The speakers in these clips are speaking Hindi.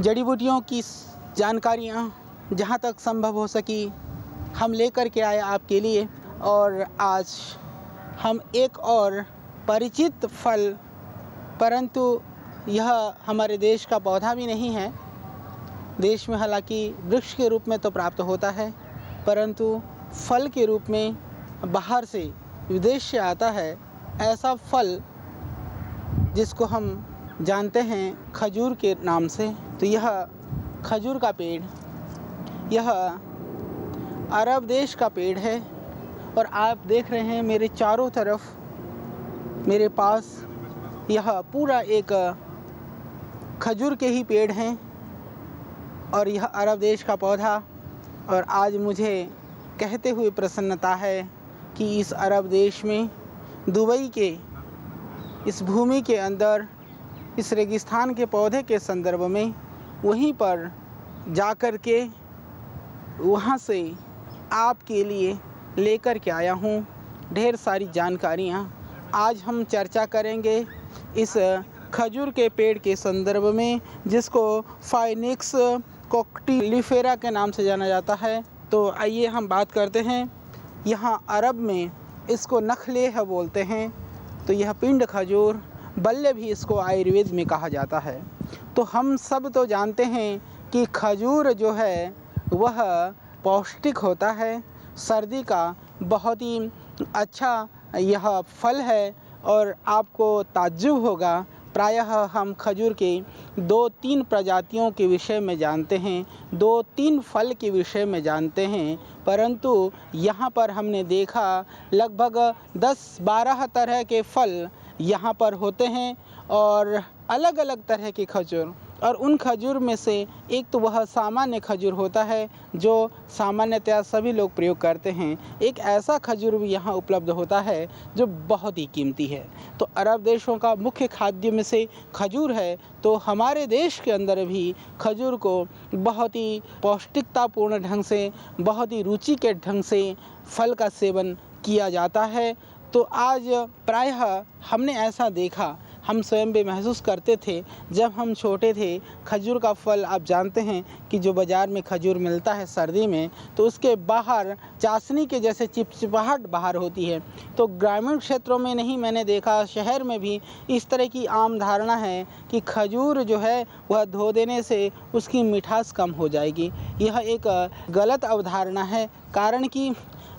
जड़ी बूटियों की जानकारियाँ जहाँ तक संभव हो सकी हम लेकर के आए आपके लिए। और आज हम एक और परिचित फल, परंतु यह हमारे देश का पौधा भी नहीं है। देश में हालांकि वृक्ष के रूप में तो प्राप्त होता है, परंतु फल के रूप में बाहर से, विदेश से आता है। ऐसा फल जिसको हम जानते हैं खजूर के नाम से। तो यह खजूर का पेड़, यह अरब देश का पेड़ है। और आप देख रहे हैं मेरे चारों तरफ, मेरे पास यह पूरा एक खजूर के ही पेड़ हैं और यह अरब देश का पौधा। और आज मुझे कहते हुए प्रसन्नता है कि इस अरब देश में, दुबई के इस भूमि के अंदर, इस रेगिस्तान के पौधे के संदर्भ में वहीं पर जाकर के वहाँ से आपके लिए लेकर के आया हूँ ढेर सारी जानकारियाँ। आज हम चर्चा करेंगे इस खजूर के पेड़ के संदर्भ में, जिसको फाइनिक्स कोक्टिलिफेरा के नाम से जाना जाता है। तो आइए हम बात करते हैं। यहाँ अरब में इसको नखलेह बोलते हैं। तो यह पिंड खजूर, बल्ले भी इसको आयुर्वेद में कहा जाता है। तो हम सब तो जानते हैं कि खजूर जो है वह पौष्टिक होता है, सर्दी का बहुत ही अच्छा यह फल है। और आपको ताज्जुब होगा, प्रायः हम खजूर के 2-3 प्रजातियों के विषय में जानते हैं, 2-3 फल के विषय में जानते हैं, परंतु यहाँ पर हमने देखा लगभग 10-12 तरह के फल यहाँ पर होते हैं और अलग अलग तरह के खजूर। और उन खजूर में से एक तो वह सामान्य खजूर होता है जो सामान्यतया सभी लोग प्रयोग करते हैं। एक ऐसा खजूर भी यहाँ उपलब्ध होता है जो बहुत ही कीमती है। तो अरब देशों का मुख्य खाद्य में से खजूर है। तो हमारे देश के अंदर भी खजूर को बहुत ही पौष्टिकतापूर्ण ढंग से, बहुत ही रुचि के ढंग से फल का सेवन किया जाता है। तो आज प्रायः हमने ऐसा देखा, हम स्वयं भी महसूस करते थे जब हम छोटे थे। खजूर का फल आप जानते हैं कि जो बाज़ार में खजूर मिलता है सर्दी में, तो उसके बाहर चाशनी के जैसे चिपचिपाहट बाहर होती है। तो ग्रामीण क्षेत्रों में नहीं मैंने देखा, शहर में भी इस तरह की आम धारणा है कि खजूर जो है वह धो देने से उसकी मिठास कम हो जाएगी। यह एक गलत अवधारणा है, कारण कि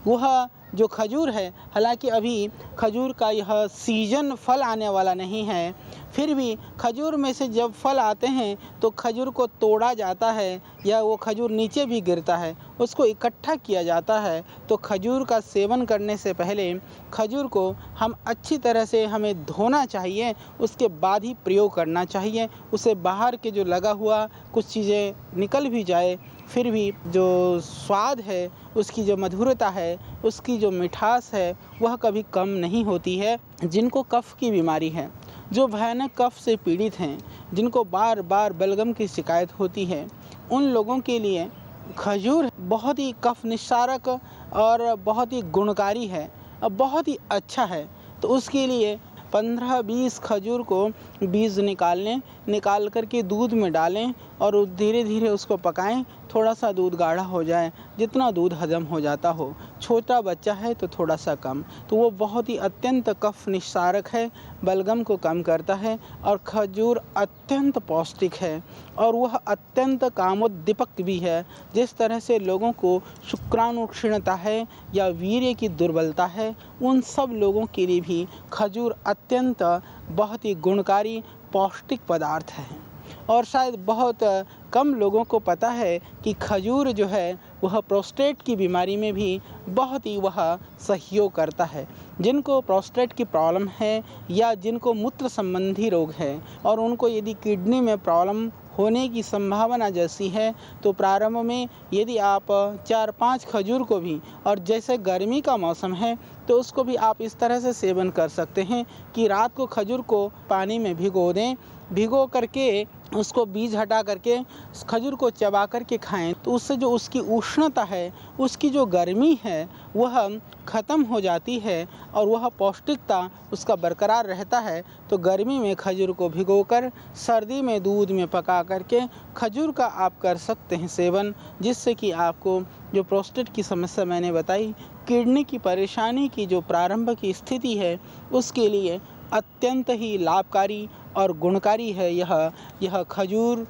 वह जो खजूर है, हालांकि अभी खजूर का यह सीजन फल आने वाला नहीं है, फिर भी खजूर में से जब फल आते हैं तो खजूर को तोड़ा जाता है या वो खजूर नीचे भी गिरता है, उसको इकट्ठा किया जाता है। तो खजूर का सेवन करने से पहले खजूर को हम अच्छी तरह से हमें धोना चाहिए, उसके बाद ही प्रयोग करना चाहिए। उसे बाहर के जो लगा हुआ कुछ चीज़ें निकल भी जाए, फिर भी जो स्वाद है, उसकी जो मधुरता है, उसकी जो मिठास है, वह कभी कम नहीं होती है। जिनको कफ की बीमारी है, जो भयानक कफ से पीड़ित हैं, जिनको बार बार बलगम की शिकायत होती है, उन लोगों के लिए खजूर बहुत ही कफ निस्सारक और बहुत ही गुणकारी है और बहुत ही अच्छा है। तो उसके लिए 15-20 खजूर को बीज निकाल करके दूध में डालें और धीरे धीरे उसको पकाएं। थोड़ा सा दूध गाढ़ा हो जाए, जितना दूध हजम हो जाता हो। छोटा बच्चा है तो थोड़ा सा कम। तो वो बहुत ही अत्यंत कफ निस्सारक है, बलगम को कम करता है और खजूर अत्यंत पौष्टिक है और वह अत्यंत कामोद्दीपक भी है। जिस तरह से लोगों को शुक्राणु क्षीणता है या वीर्य की दुर्बलता है, उन सब लोगों के लिए भी खजूर अत्यंत बहुत ही गुणकारी पौष्टिक पदार्थ है। और शायद बहुत कम लोगों को पता है कि खजूर जो है वह प्रोस्टेट की बीमारी में भी बहुत ही वह सहयोग करता है। जिनको प्रोस्टेट की प्रॉब्लम है या जिनको मूत्र संबंधी रोग है और उनको यदि किडनी में प्रॉब्लम होने की संभावना जैसी है, तो प्रारंभ में यदि आप 4-5 खजूर को भी, और जैसे गर्मी का मौसम है तो उसको भी आप इस तरह से सेवन कर सकते हैं कि रात को खजूर को पानी में भिगो दें, भिगो करके उसको बीज हटा करके खजूर को चबा करके खाएं तो उससे जो उसकी उष्णता है, उसकी जो गर्मी है वह ख़त्म हो जाती है और वह पौष्टिकता उसका बरकरार रहता है। तो गर्मी में खजूर को भिगोकर सर्दी में दूध में पका करके खजूर का आप कर सकते हैं सेवन, जिससे कि आपको जो प्रोस्टेट की समस्या मैंने बताई, किडनी की परेशानी की जो प्रारंभ की स्थिति है, उसके लिए अत्यंत ही लाभकारी और गुणकारी है यह खजूर।